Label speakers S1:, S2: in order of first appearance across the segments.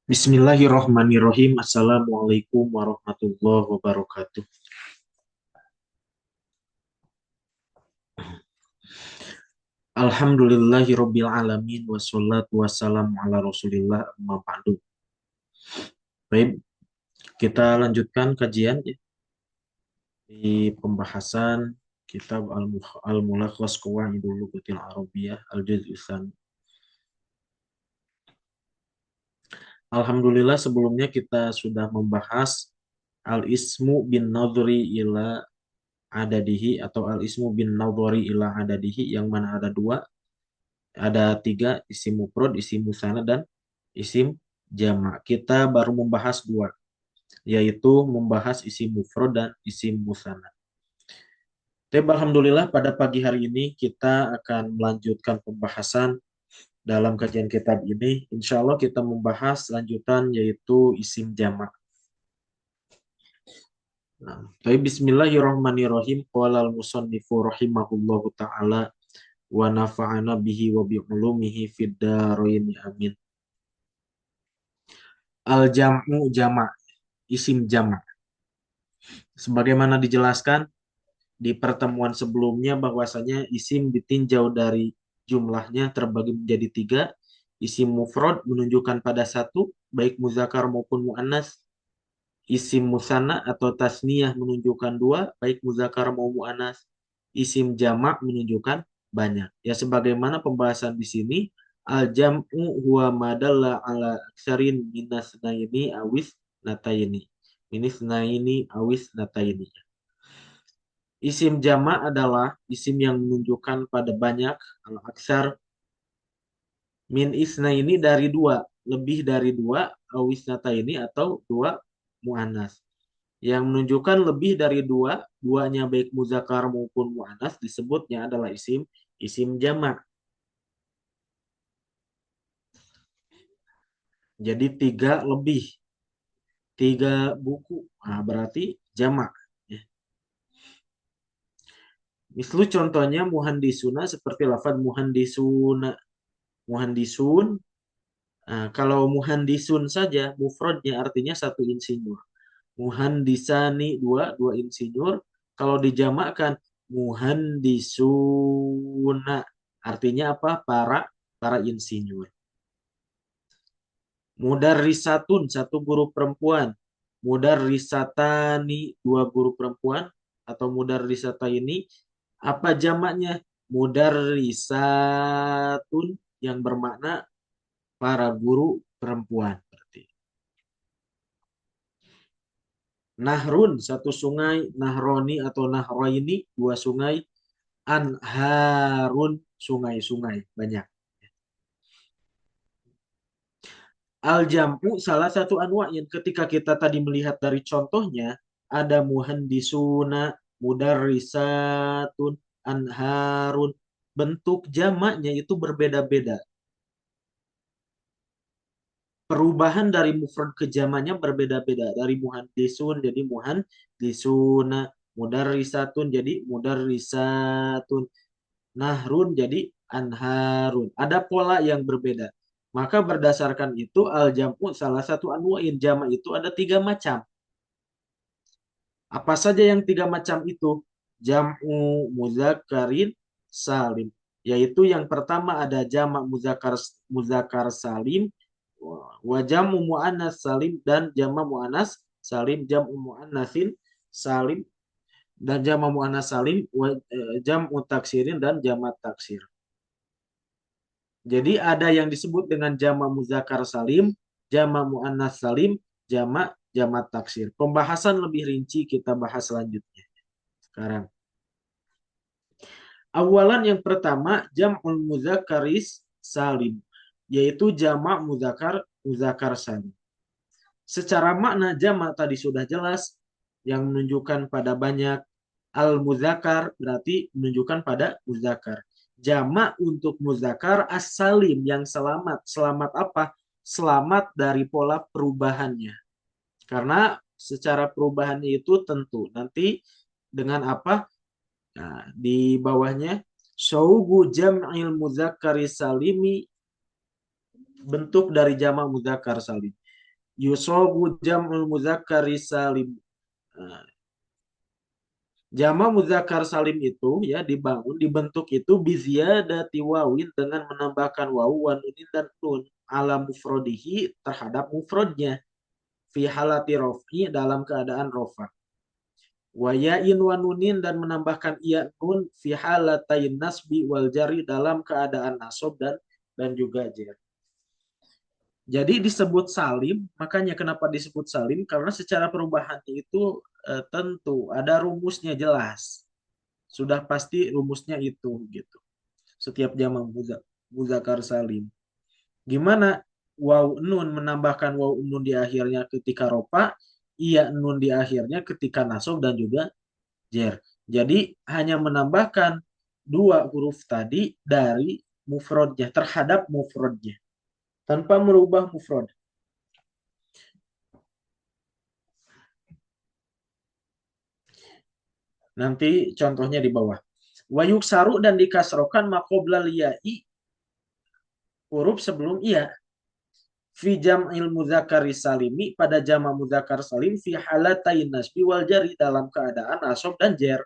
S1: Bismillahirrahmanirrahim. Assalamualaikum warahmatullahi wabarakatuh. Alhamdulillahirabbil alamin wassalatu wassalamu ala Rasulillah amma ba'du. Baik, kita lanjutkan kajian ya, di pembahasan kitab Al-Mulakhas Qawaidul Lughatil Arabiyyah Al-Juz'u Tsani. Alhamdulillah sebelumnya kita sudah membahas al-ismu bin nadhri ila adadihi atau al-ismu bin nadhri ila adadihi yang mana ada dua. Ada tiga, isim mufrad, isim musanna, dan isim jamak. Kita baru membahas dua, yaitu membahas isim mufrad dan isim musanna. Tapi alhamdulillah pada pagi hari ini kita akan melanjutkan pembahasan dalam kajian kitab ini. Insya Allah kita membahas lanjutan yaitu isim jamak. Nah, tapi bismillahirrahmanirrahim. Qala al-musannifu rahimahullahu ta'ala wa nafa'ana bihi wa bi'ulumihi fid dharain amin. Al-jam'u jamak, isim jamak. Sebagaimana dijelaskan di pertemuan sebelumnya bahwasanya isim ditinjau dari jumlahnya terbagi menjadi tiga. Isim mufrad menunjukkan pada satu, baik muzakkar maupun muannas. Isim musanna atau tasniyah menunjukkan dua, baik muzakkar maupun muannas. Isim jamak menunjukkan banyak. Ya sebagaimana pembahasan di sini, al-jam'u huwa madalla ala aksarin minas naini awis nataini. Minis naini awis nataini. Isim jamak adalah isim yang menunjukkan pada banyak, al-aksar min isna ini dari dua, lebih dari dua, awisnata ini atau dua mu'anas. Yang menunjukkan lebih dari dua, duanya baik muzakkar maupun mu'anas disebutnya adalah isim jamak. Jadi tiga lebih, tiga buku, nah, berarti jamak. Ya. Mislu contohnya muhandisuna seperti lafaz muhandisuna. Muhandisun. Nah, kalau muhandisun saja, mufradnya artinya satu insinyur. Muhandisani dua, dua insinyur. Kalau dijamakkan muhandisuna, artinya apa? Para insinyur. Mudarrisatun, satu guru perempuan. Mudarrisatani, dua guru perempuan. Atau mudarrisataini, apa jamaknya? Mudarrisatun yang bermakna para guru perempuan. Berarti. Nahrun, satu sungai. Nahroni atau nahroini, dua sungai. Anharun, sungai-sungai. Banyak. Al-jam'u salah satu anwa'in. Ketika kita tadi melihat dari contohnya, ada muhandisuna, mudarrisatun, anharun. Bentuk jamaknya itu berbeda-beda. Perubahan dari mufrad ke jamaknya berbeda-beda. Dari muhandisun jadi muhandisuna, mudarrisatun jadi mudarrisatun, nahrun jadi anharun. Ada pola yang berbeda. Maka berdasarkan itu al-jam'u salah satu anwa'in jamak itu ada tiga macam. Apa saja yang tiga macam itu? Jam'u muzakarin salim. Yaitu yang pertama ada jamak muzakkar salim, wa jam'u muannas salim dan jamak muannas salim, jam'u muannasin salim dan jamak muannas salim, jam'u taksirin dan jamak taksir. Jadi ada yang disebut dengan jamak muzakkar salim, jamak muannas salim, jamak taksir. Pembahasan lebih rinci kita bahas selanjutnya. Sekarang. Awalan yang pertama jam'ul muzakkaris salim, yaitu jamak muzakkar salim. Secara makna jamak tadi sudah jelas yang menunjukkan pada banyak. Al-muzakkar berarti menunjukkan pada muzakkar. Jamak untuk muzakkar as-salim yang selamat. Selamat apa? Selamat dari pola perubahannya. Karena secara perubahannya itu tentu. Nanti dengan apa? Nah, di bawahnya syaugu jam'il muzakkari salimi, bentuk dari jamak muzakkar salim. yusobu jam'ul muzakkari salim. Nah, jama muzakkar salim itu ya dibangun, dibentuk itu biziyadati wawin dengan menambahkan wawu wa nunin dan nun ala mufrodihi terhadap mufrodnya fi halati rofi dalam keadaan rofa. Wa ya'in wa nunin dan menambahkan iya nun fi halatain nasbi wal jari dalam keadaan nasab dan juga jar. Jadi disebut salim, makanya kenapa disebut salim? Karena secara perubahannya itu tentu ada rumusnya jelas. Sudah pasti rumusnya itu gitu. Setiap jamak muzakkar salim. Gimana waw nun menambahkan waw nun di akhirnya ketika ropa, iya nun di akhirnya ketika nasab dan juga jer. Jadi hanya menambahkan dua huruf tadi dari mufrodnya terhadap mufrodnya tanpa merubah mufrod. Nanti contohnya di bawah. Wayuk saru dan dikasrokan makobla liyai huruf sebelum iya. Fi jam'il muzakkari salimi pada jama muzakkar salim fi halatain nasbi wal jari dalam keadaan nasab dan jer.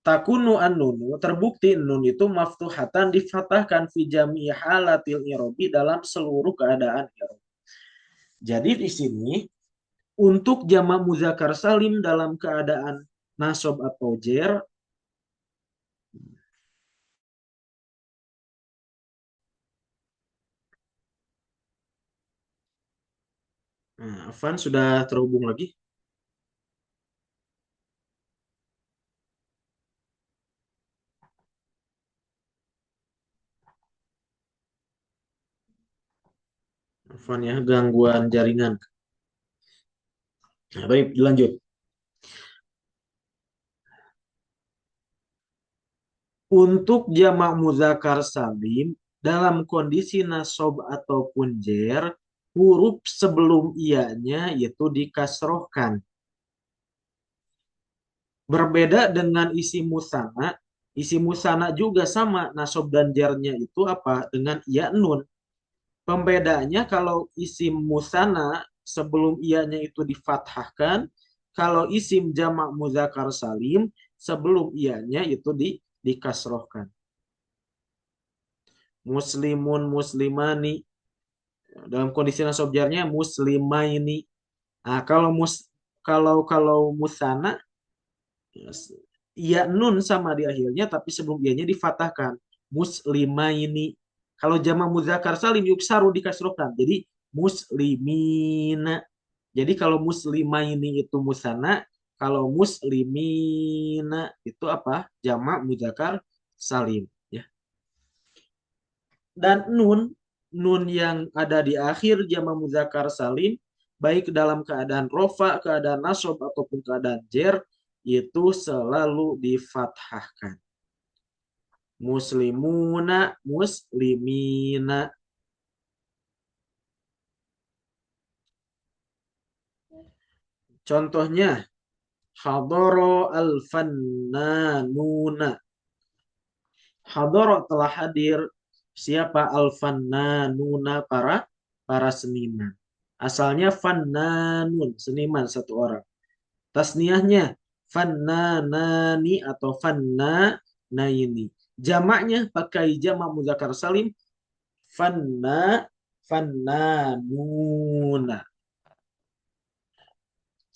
S1: Takunu an-nunu terbukti nun itu maftuhatan difatahkan fi jami'i halatil irobi dalam seluruh keadaan irobi. Jadi di sini untuk jama muzakkar salim dalam keadaan nasab atau jer nah, Afan sudah terhubung lagi. Afan ya, gangguan jaringan. Nah, baik, dilanjut. Untuk jamak muzakkar salim dalam kondisi nasab ataupun jer, huruf sebelum ianya yaitu dikasrohkan. Berbeda dengan isi musana juga sama nasab dan jarnya itu apa? Dengan iya nun. Pembedanya kalau isim musana sebelum ianya itu difathahkan, kalau isim jamak muzakkar salim sebelum ianya itu dikasrohkan. Muslimun muslimani dalam kondisi nasab jarnya muslimaini. Nah, kalau musana iya nun sama di akhirnya tapi sebelum ianya difatahkan muslimaini. Kalau jama muzakkar salim yuksaru dikasrohkan. Jadi muslimina. Jadi kalau muslimaini itu musana, kalau muslimina itu apa? Jama muzakkar salim ya. Dan nun yang ada di akhir jama muzakkar salim baik dalam keadaan rofa, keadaan nasab ataupun keadaan jer itu selalu difathahkan. Muslimuna, muslimina. Contohnya hadoro al-fannanuna. Hadoro telah hadir siapa al-fannanuna para seniman. Asalnya fannanun, seniman satu orang. Tasniahnya fannanani atau fannanaini. Jamaknya pakai jamak muzakkar salim fannanuna.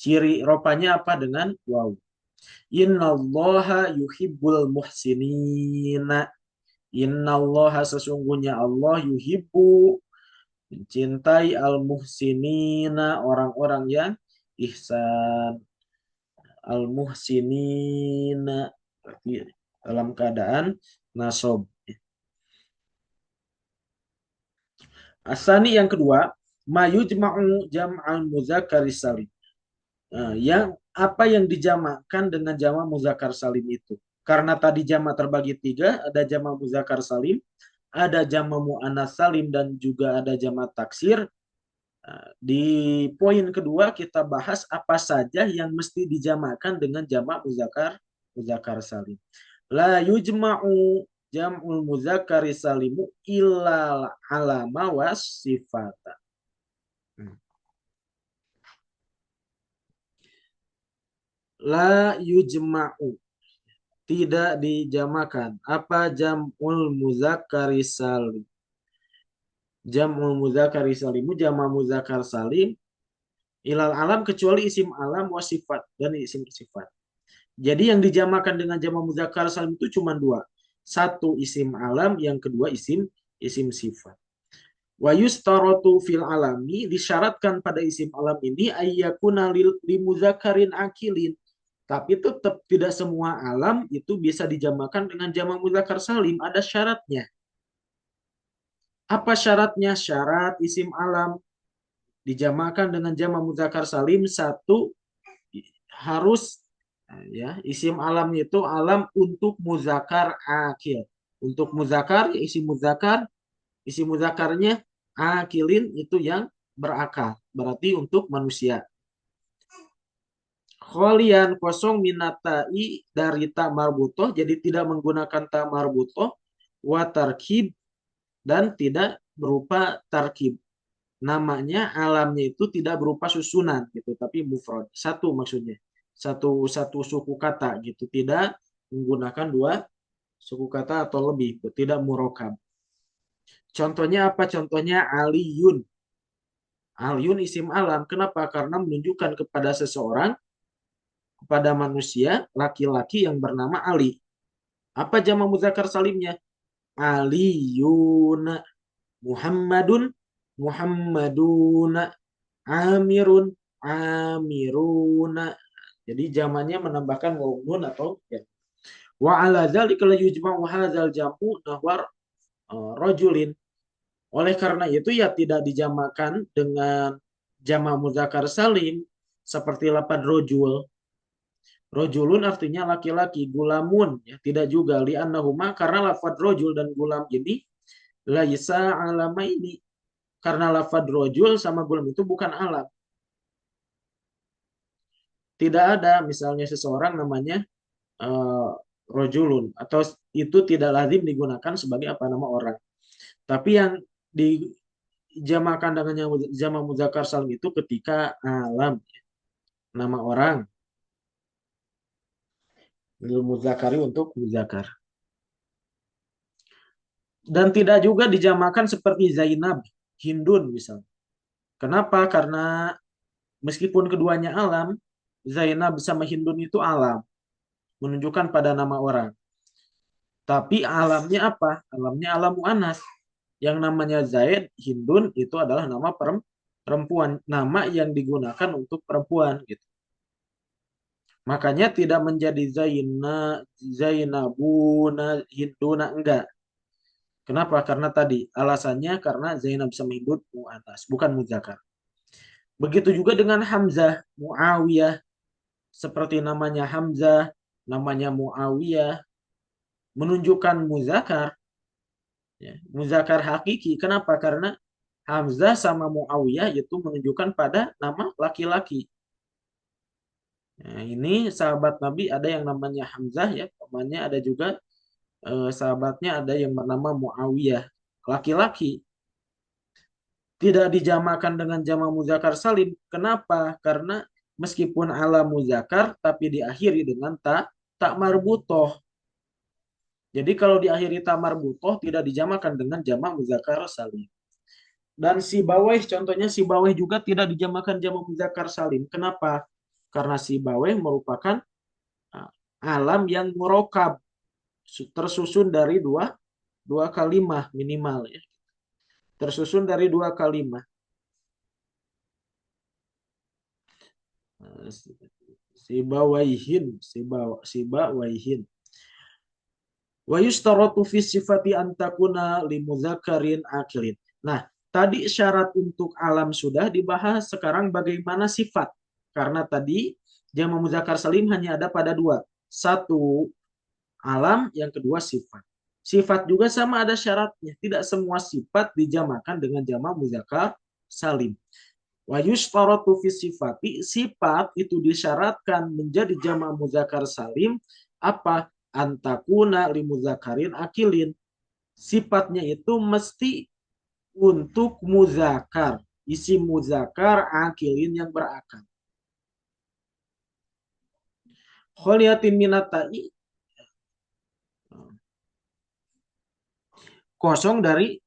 S1: Ciri ropanya apa dengan waw. Innallaha yuhibbul muhsinina. Innallaha sesungguhnya Allah yuhibbu mencintai al-muhsinina orang-orang yang ihsan. Al-muhsinina berarti dalam keadaan nasab. Asani yang kedua, mayujma'u jam'al muzakkar salim. Nah, apa yang dijamakkan dengan jamak muzakkar salim itu? Karena tadi jamak terbagi tiga, ada jamak muzakkar salim, ada jamak muannas salim dan juga ada jamak taksir. Nah, di poin kedua kita bahas apa saja yang mesti dijamakkan dengan jamak muzakkar salim. La yujma'u jam'ul muzakkar salimu illa alama was sifata. Hmm. La yujma'u, tidak dijamakan. Apa jam'ul muzakkari salim? Jam'ul muzakkari salimu jama' muzakkar salim ilal alam kecuali isim alam wa sifat dan isim sifat. Jadi yang dijamakan dengan jama' muzakkar salim itu cuma dua. Satu isim alam, yang kedua isim sifat. Wa yustaratu fil alami, disyaratkan pada isim alam ini ayyakuna li mudzakarin akilin. Tapi tetap tidak semua alam itu bisa dijamakan dengan jama' mudzakkar salim, ada syaratnya. Apa syaratnya? Syarat isim alam dijamakan dengan jama' mudzakkar salim, satu harus ya, isim alam itu alam untuk muzakkar akil. Untuk muzakkar, isim mudzakarnya akilin itu yang berakal, berarti untuk manusia. Kholian kosong minatai dari ta marbutoh, jadi tidak menggunakan ta marbutoh, wa tarkib dan tidak berupa tarkib. Namanya alamnya itu tidak berupa susunan gitu, tapi mufrad. Satu maksudnya. Satu suku kata gitu, tidak menggunakan dua suku kata atau lebih, tidak murokab. Contohnya apa? Contohnya aliyun. Aliyun isim alam. Kenapa? Karena menunjukkan kepada seseorang, kepada manusia, laki-laki yang bernama Ali. Apa jama' muzakkar salimnya? Aliyun, Muhammadun, Muhammadun, Amirun, Amiruna. Jadi jamannya menambahkan waw nun atau ya. Wa ala dzalika la yujma'u hadzal jam'u nahwar rajulin. Oleh karena itu ya tidak dijamakan dengan jama' muzakkar salim seperti lafaz rojul. Rojulun artinya laki-laki, gulamun ya tidak juga li'annahuma karena lafaz rojul dan gulam ini laisa alama ini. Karena lafaz rojul sama gulam itu bukan alam. Tidak ada misalnya seseorang namanya uh, rojulun atau itu tidak lazim digunakan sebagai apa nama orang. Tapi yang dijamakan dengan yang jama' muzakkar salim itu ketika alam nama orang lil muzakkari untuk muzakkar. Dan tidak juga dijamakan seperti Zainab, Hindun misalnya. Kenapa? Karena meskipun keduanya alam, Zainab sama Hindun itu alam, menunjukkan pada nama orang. Tapi alamnya apa? Alamnya alam mu'annas. Yang namanya Zaid, Hindun itu adalah nama perempuan, nama yang digunakan untuk perempuan gitu. Makanya tidak menjadi Zainabuna, Hinduna, enggak. Kenapa? Karena tadi alasannya karena Zainab sama Hindun mu'annas, bukan muzakkar. Begitu juga dengan Hamzah, Muawiyah, seperti namanya Hamzah, namanya Muawiyah, menunjukkan muzakkar, ya, muzakkar hakiki. Kenapa? Karena Hamzah sama Muawiyah itu menunjukkan pada nama laki-laki. Nah, ini sahabat Nabi ada yang namanya Hamzah ya, namanya ada juga sahabatnya ada yang bernama Muawiyah, laki-laki. Tidak dijamakan dengan jama' muzakkar salim. Kenapa? Karena meskipun ala muzakkar tapi diakhiri dengan tak marbutoh. Jadi kalau diakhiri ta marbutoh tidak dijamakan dengan jama' muzakkar salim. Dan si baweh, contohnya si baweh juga tidak dijamakan jama' muzakkar salim. Kenapa? Karena si baweh merupakan ah, alam yang murokab, tersusun dari dua kalimah minimal ya. Tersusun dari dua kalimah. Sibawaihin, sibawaihin. Wa yustaratu fi sifati antakuna limudzakarin akilin. Nah, tadi syarat untuk alam sudah dibahas, sekarang bagaimana sifat? Karena tadi jama' mudzakkar salim hanya ada pada dua. Satu alam, yang kedua sifat. Sifat juga sama ada syaratnya. Tidak semua sifat dijamakan dengan jama' mudzakkar salim. Wa yushtaratu fi sifati, sifat itu disyaratkan menjadi jama' mudzakkar salim apa? Antakuna li mudzakarin akilin. Sifatnya itu mesti untuk muzakkar. isim muzakkar akilin yang berakal. Kholiatin minatai kosong dari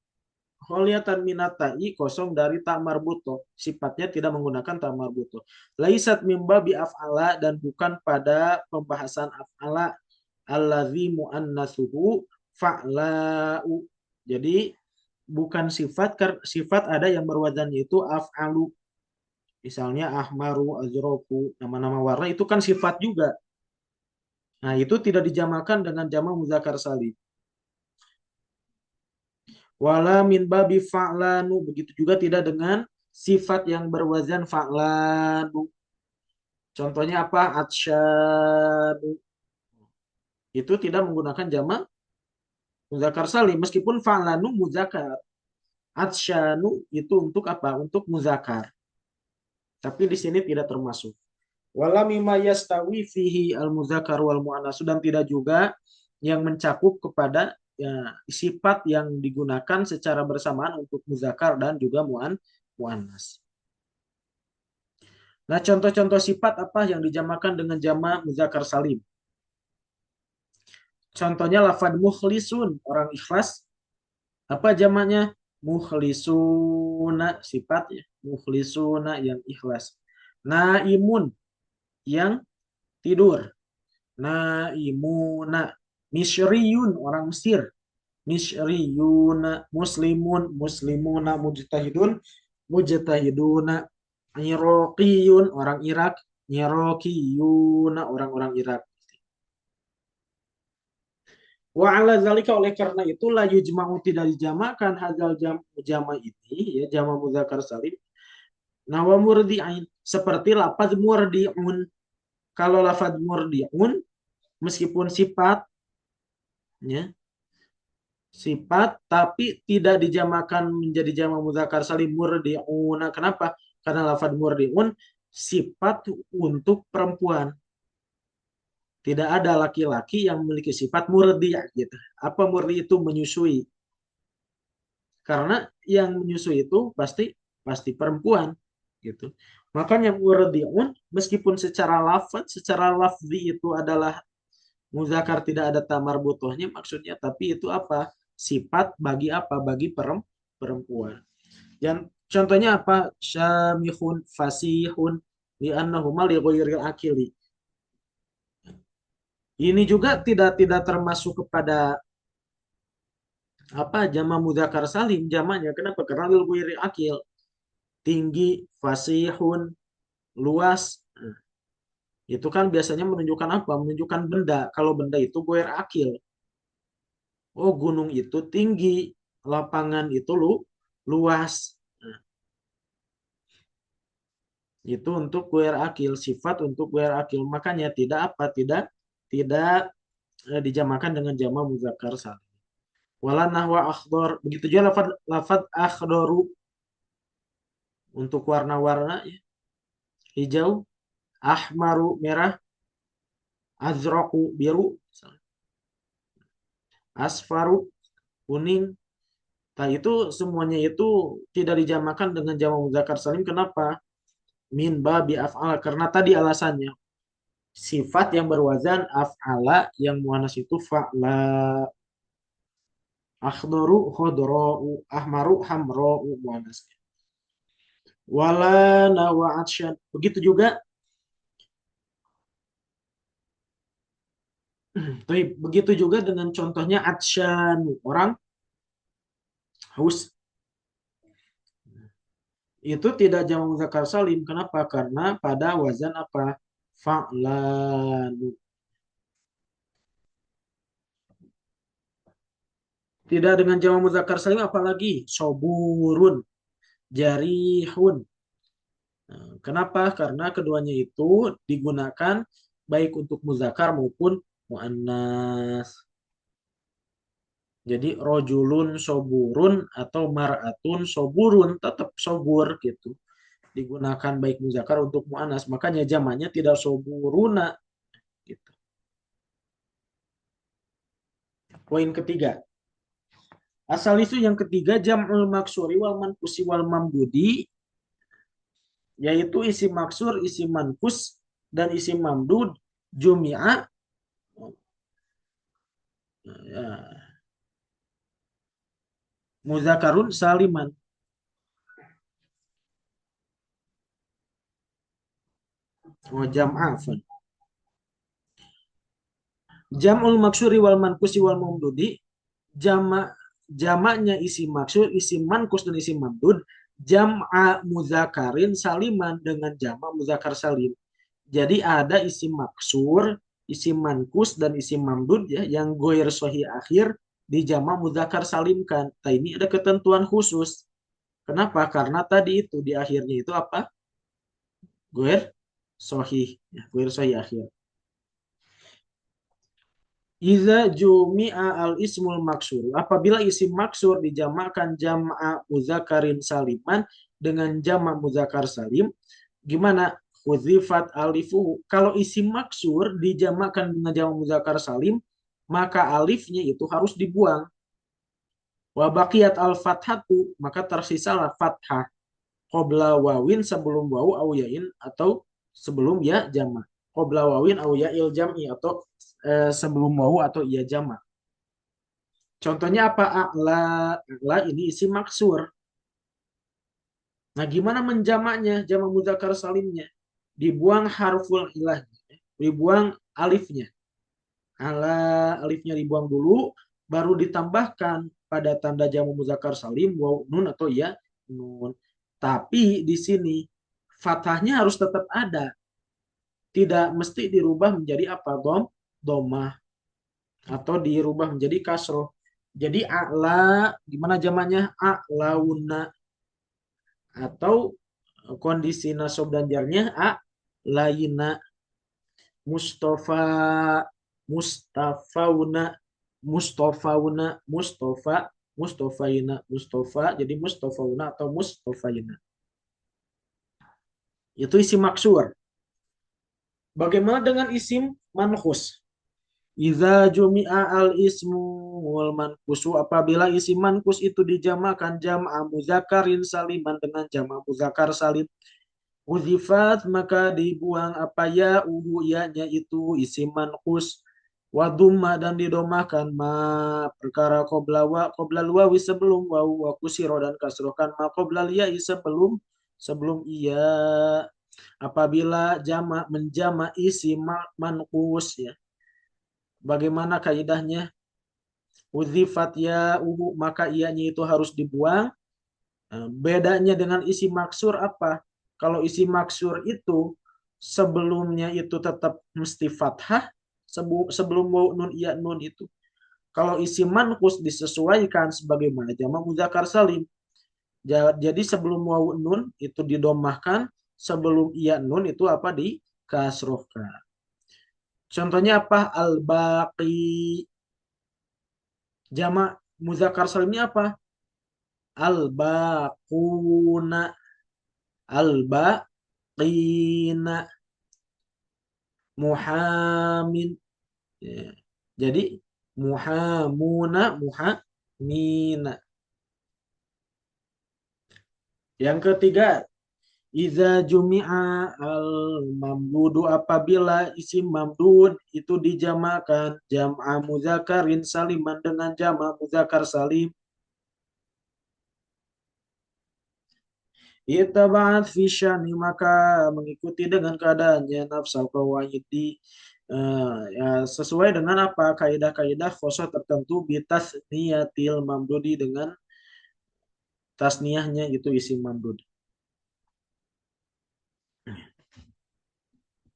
S1: kholiatan minatai kosong dari tak marbuto. Sifatnya tidak menggunakan tak marbuto. Laisat mimba bi af'ala dan bukan pada pembahasan af'ala allazi muannasuhu fa'la'u. Jadi bukan sifat ada yang berwazannya itu af'alu. Misalnya ahmaru, azroku, nama-nama warna itu kan sifat juga. Nah, itu tidak dijamalkan dengan jamak muzakkar salim. Wala min babi fa'lanu. Begitu juga tidak dengan sifat yang berwazan fa'lanu. Contohnya apa? Atsyanu. Itu tidak menggunakan jamak muzakkar salim. Meskipun fa'lanu muzakkar. Atsyanu itu untuk apa? Untuk muzakkar. Tapi di sini tidak termasuk. Wala mimma yastawi fihi al-muzakkar wal mu'annas, dan tidak juga yang mencakup kepada ya, sifat yang digunakan secara bersamaan untuk muzakkar dan juga mu'annas. Nah, contoh-contoh sifat apa yang dijamakan dengan jamak muzakkar salim? Contohnya lafad mukhlisun, orang ikhlas. Apa jamaknya? Mukhlisuna, sifatnya. Mukhlisuna yang ikhlas. Naimun, yang tidur. Naimuna. Misriyun, orang Mesir. Misriyuna. Muslimun, muslimuna. Mujtahidun, mujtahiduna. Iraqiyun, orang Irak. Iraqiyuna, orang-orang Irak. Wa ala zalika, oleh karena itu la yujma'u, tidak dijamakan hadzal jama ini, ya jama muzakkar salim. Nah, wa murdi'ain, seperti lafaz murdi'un. Kalau lafaz murdi'un meskipun ya, sifat tapi tidak dijamakan menjadi jamak muzakkar salim murdi'una. Kenapa? Karena lafaz murdi'un sifat untuk perempuan. Tidak ada laki-laki yang memiliki sifat murdi gitu. Apa murdi itu? Menyusui. Karena yang menyusui itu pasti perempuan gitu. Makanya murdi'un meskipun secara lafzi itu adalah muzakkar, tidak ada tamar butuhnya maksudnya, tapi itu apa? Sifat bagi apa? Bagi perempuan. Yang contohnya apa? Syamihun, fasihun, li'annahuma li ghairil akili. Ini juga tidak termasuk kepada apa jama mudzakkar salim jamaknya. Kenapa? Karena lil ghairil akil. Tinggi, fasihun, luas. Nah, itu kan biasanya menunjukkan apa? Menunjukkan benda. Kalau benda itu ghair akil. Oh, gunung itu tinggi, lapangan itu luas. Nah, itu untuk guer akil, sifat untuk guer akil. Makanya tidak apa, tidak dijamakan dengan jama muzakkar salim. Wala nahwa akhdar, begitu juga lafad akhdaru untuk warna-warna ya. Hijau, ahmaru merah, azraku biru, asfaru kuning. Nah, itu semuanya itu tidak dijamakan dengan jama muzakkar salim. Kenapa? Min babi af'al, karena tadi alasannya sifat yang berwazan af'ala yang muannas itu fa'la. Akhdaru khodra'u, ahmaru hamra'u muannas. Wala nawa atsyan. Begitu juga begitu juga dengan contohnya atsyan, orang haus. Itu tidak jamak muzakkar salim. Kenapa? Karena pada wazan apa? Fa'lan. Tidak dengan jamak muzakkar salim, apalagi soburun, jarihun. Nah, kenapa? Karena keduanya itu digunakan baik untuk muzakkar maupun muannas. Jadi rojulun soburun atau mar'atun soburun tetap sobur gitu. Digunakan baik muzakkar untuk muannas. Makanya jamaknya tidak soburuna gitu. Poin ketiga. Asal itu yang ketiga jam'ul maksuri wal mankusi wal mamdudi yaitu isim maksur, isim mankus, dan isim mamdud jumi'a ya, muzakarun saliman. Oh, jam'a. Jam'ul maksuri wal mankusi wal mamdudi, jama jamaknya isim maksur, isim mankus dan isim mamdud, jam'a muzakarin saliman dengan jamak muzakar salim. Jadi ada isim maksur, isim mankus dan isim mamdud ya yang goyer sahih akhir di jamak muzakar salimkan. Nah, ini ada ketentuan khusus. Kenapa? Karena tadi itu di akhirnya itu apa? Goyer sahih, ya, goyer sahih akhir. Iza jumi'a al ismul maksur. Apabila isim maksur dijamakkan jam'a muzakarin saliman dengan jamak muzakar salim, gimana? Huzifat alifu. Kalau isim maksur dijamakkan dengan jamak muzakar salim, maka alifnya itu harus dibuang. Wa baqiyat al fathatu, maka tersisalah fathah qabla wawin sebelum wawu au yain atau sebelum ya jamak. Qabla wawin au ya'il jam'i atau sebelum wawu atau ya jamak. Contohnya apa? A'la, a'la ini isim maksur. Nah, gimana menjamaknya? Jamak mudzakkar salimnya. Dibuang harful ilahnya, dibuang alifnya. Ala alifnya dibuang dulu, baru ditambahkan pada tanda jamak mudzakkar salim waw nun atau ya nun. Tapi di sini fathahnya harus tetap ada, tidak mesti dirubah menjadi apa? Domah atau dirubah menjadi kasroh. Jadi a'la gimana jamaknya? A'launa atau kondisi nasab dan jarnya laina Mustafa Mustafauna Mustafauna Mustafa Mustafaina Mustafa jadi Mustafauna atau Mustafaina itu isim maksur. Bagaimana dengan isim manhus? Iza jumi'a al ismu wal mankusu, apabila isim mankus itu dijamakan jam'a muzakarin saliman dengan jam'a muzakar salim, uzifat maka dibuang apa ya uhu ya-nya itu isim manqus, wadumma dan didomahkan ma perkara qobla wawi sebelum wawu wa kusiro dan kasrohkan ma qobla liya sebelum sebelum iya. Apabila jama menjama isim manqus ya, bagaimana kaidahnya? Uzifat ya uhu maka ianya itu harus dibuang. Nah, bedanya dengan isi maksur apa? Kalau isi maksur itu sebelumnya itu tetap mesti fathah sebelum waw nun iya nun itu. Kalau isi mankus disesuaikan sebagaimana jamak mudzakkar salim. Jadi sebelum waw nun itu didomahkan, sebelum iya nun itu apa dikasrohkan. Contohnya apa? Al-baqi. Jamak mudzakkar salimnya apa? Al-baquna. Al-baqina. Muhamin. Ya. Jadi muhamuna, muhamina. Yang ketiga, iza jumi'a al mamdudu, apabila isim mamdud itu dijamakan jam'a muzakarin saliman dengan jam'a muzakar salim. Itaba'at fi syani maka mengikuti dengan keadaannya nafsal qawaid ya, sesuai dengan apa kaidah-kaidah khosoh tertentu bitas niyatil mamdudi dengan tasniahnya itu isim mamdud.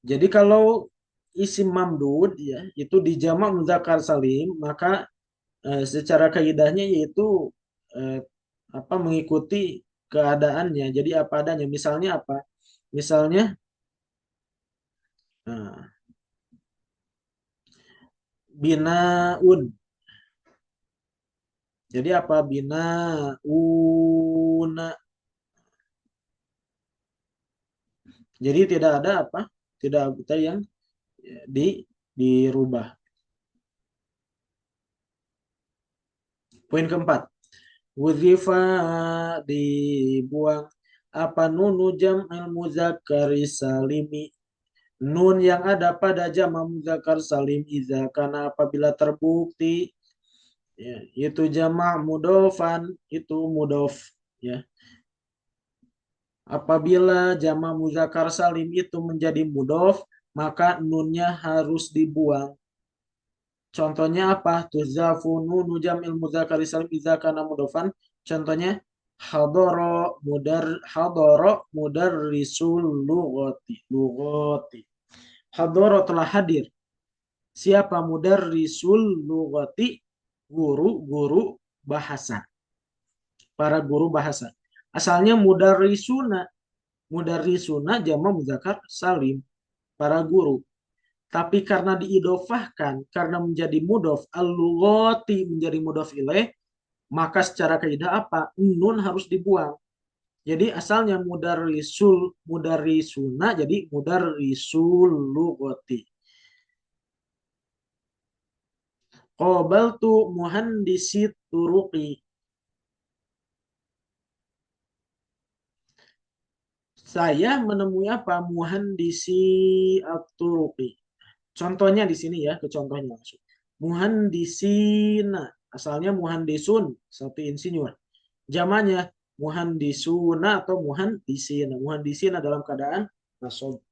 S1: Jadi kalau isim mamdud ya itu dijamak mudzakkar salim maka secara kaidahnya yaitu eh, apa mengikuti keadaannya. Jadi apa adanya. Misalnya apa? Misalnya eh, binaun. Jadi apa binauna. Jadi tidak ada apa? Tidak ada yang dirubah. Poin keempat, wuzifa dibuang Apa nunu jam'il muzakkari salimi? Nun yang ada pada jamak muzakkar salim iza karena apabila terbukti ya, itu jamak mudofan itu mudof ya. Apabila jamak muzakkar salim itu menjadi mudof, maka nunnya harus dibuang. Contohnya apa? Tuzafu nunu jamil mudzakari salim idza kana mudofan. Contohnya hadoro mudarrisul lughati. Hadoro telah hadir. Siapa mudarrisul lughati? Guru-guru bahasa. Para guru bahasa. Asalnya mudarrisuna. Mudarrisuna jamak mudzakkar salim. Para guru. Tapi karena diidofahkan, karena menjadi mudof, al-lughati menjadi mudof ilaih, maka secara kaidah apa? Nun harus dibuang. Jadi asalnya mudarrisuna jadi mudarrisul lughati. Qabaltu muhandisi turuqi. Saya menemui apa? Muhandisi at-turuqi. Contohnya di sini ya, ke contohnya langsung. Muhandisina, asalnya muhandisun, satu insinyur. Jamannya muhandisuna atau muhandisina. Muhandisina dalam keadaan nasab.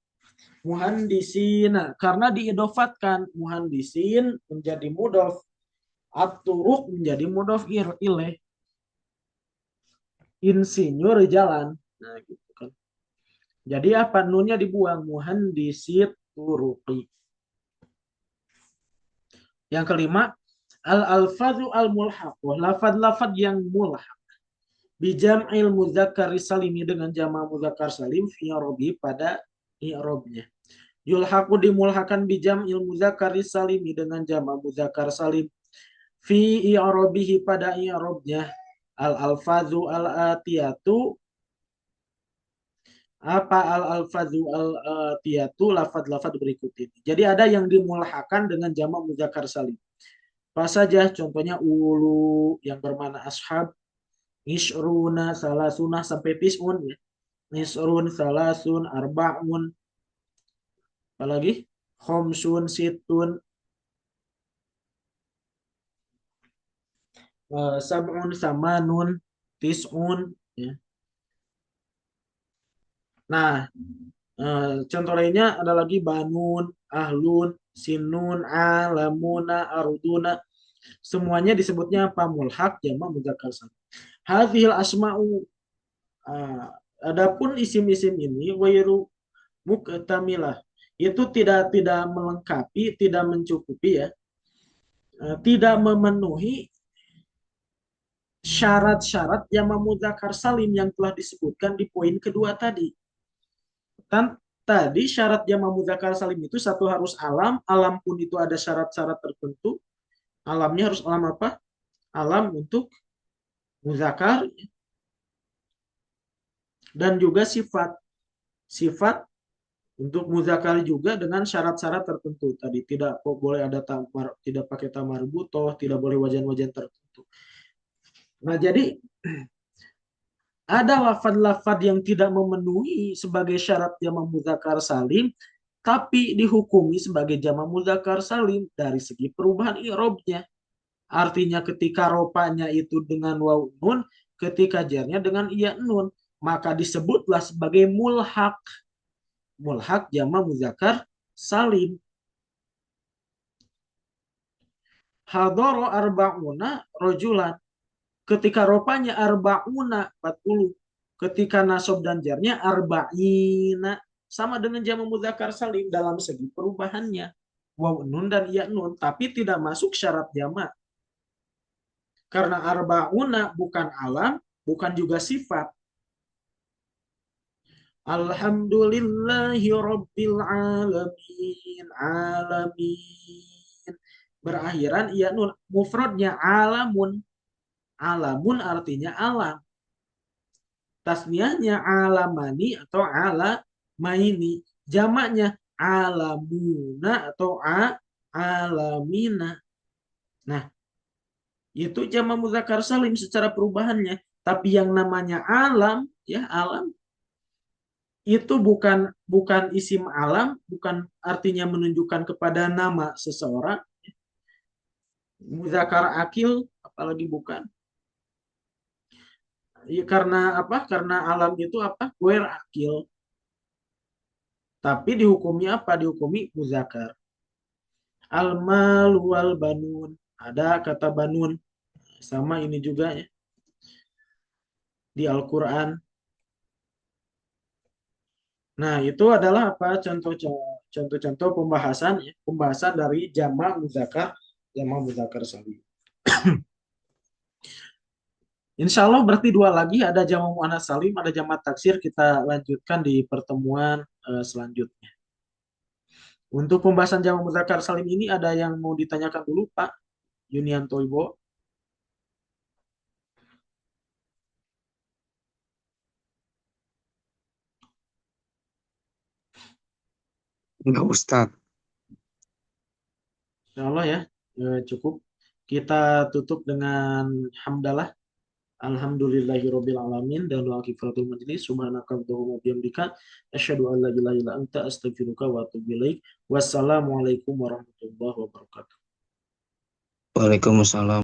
S1: Muhandisina, karena diidofatkan muhandisin menjadi mudof, at-turuq menjadi mudof ilaih. Insinyur jalan. Nah, gitu kan. Jadi apa? Nunnya dibuang. Muhandisit turuqi. Yang kelima, al-alfadhu al-mulhaq. Lafad-lafad yang mulhaq. Bijam'il mudzakkar salimi dengan jama' mudzakkar salim fi i'rabi pada i'rabnya. Yulhaqu dimulhakan bijam'il mudzakkar salimi dengan jama' mudzakkar salim fi i'rabihi pada i'rabnya. Al-alfadhu al-atiyatu apa al-alfadhu al-atiyatu lafad-lafad berikut ini. Jadi ada yang dimulhakan dengan jama' mudzakkar salim. Apa saja? Contohnya ulu yang bermakna ashab, isruna, salasuna sampai tis'un ya. Isrun, salasun, arba'un. Apalagi? Khomsun, situn, sab'un, samanun, tis'un ya. Nah, contoh lainnya ada lagi banun, ahlun, sinun, alamuna, aruduna. Semuanya disebutnya apa? Mulhaq jamak mudzakkar salim. Hadhil asma'u. Adapun isim-isim ini wairu muktamilah. Itu tidak melengkapi, tidak mencukupi ya. Tidak memenuhi syarat-syarat jamak mudzakkar salim yang telah disebutkan di poin kedua tadi. Kan tadi syarat jamak mudzakkar salim itu satu harus alam, alam pun itu ada syarat-syarat tertentu. Alamnya harus alam apa? Alam untuk mudzakkar dan juga sifat. Sifat untuk mudzakkar juga dengan syarat-syarat tertentu. Tadi tidak boleh ada tidak pakai tamar butoh, tidak boleh wajan-wajan tertentu. Nah, jadi ada lafad-lafad yang tidak memenuhi sebagai syarat jamak mudzakkar salim, tapi dihukumi sebagai jamak mudzakkar salim dari segi perubahan i'rabnya. Artinya ketika ropanya itu dengan waw nun, ketika jarnya dengan iya nun, maka disebutlah sebagai mulhaq. Mulhaq jamak mudzakkar salim. Hadoro arba'una rojulan. Ketika ropanya arba'una 40. Ketika nasab dan jarnya arba'ina. Sama dengan jamak mudzakkar salim dalam segi perubahannya. Waw nun dan iya nun. Tapi tidak masuk syarat jamak. Karena arba'una bukan alam, bukan juga sifat. Alhamdulillahi rabbil alamin. Alamin. Berakhiran iya nun. Mufradnya alamun. Alamun artinya alam. Tasniahnya alamani atau alamaini. Jamaknya alamuna atau alamina. Nah, itu jamak mudzakkar salim secara perubahannya. Tapi yang namanya alam, ya alam, itu bukan bukan isim alam, bukan artinya menunjukkan kepada nama seseorang. Muzakkar akil, apalagi bukan. Ya, karena apa? Karena alam itu apa? Guer akil. Tapi dihukumi apa? Dihukumi muzakkar. Al-mal wal banun. Ada kata banun. Sama ini juga ya. Di Al-Quran. Nah, itu adalah apa? Contoh-contoh pembahasan ya. Pembahasan dari jama' muzakkar salim. Insya Allah berarti dua lagi, ada jama' muannats salim, ada jama' taksir. Kita lanjutkan di pertemuan selanjutnya. Untuk pembahasan jama' muzakkar salim ini ada yang mau ditanyakan dulu, Pak Yunianto Ibo?
S2: Enggak Ustadz.
S1: Insya Allah ya, cukup. Kita tutup dengan hamdalah. Alhamdulillahirabbil alamin dan wa kifaratul majlis subhanaka wa bihamdika asyhadu an la ilaha illa anta astaghfiruka wa atubu ilaik. Wassalamualaikum warahmatullahi wabarakatuh.
S2: Waalaikumsalam.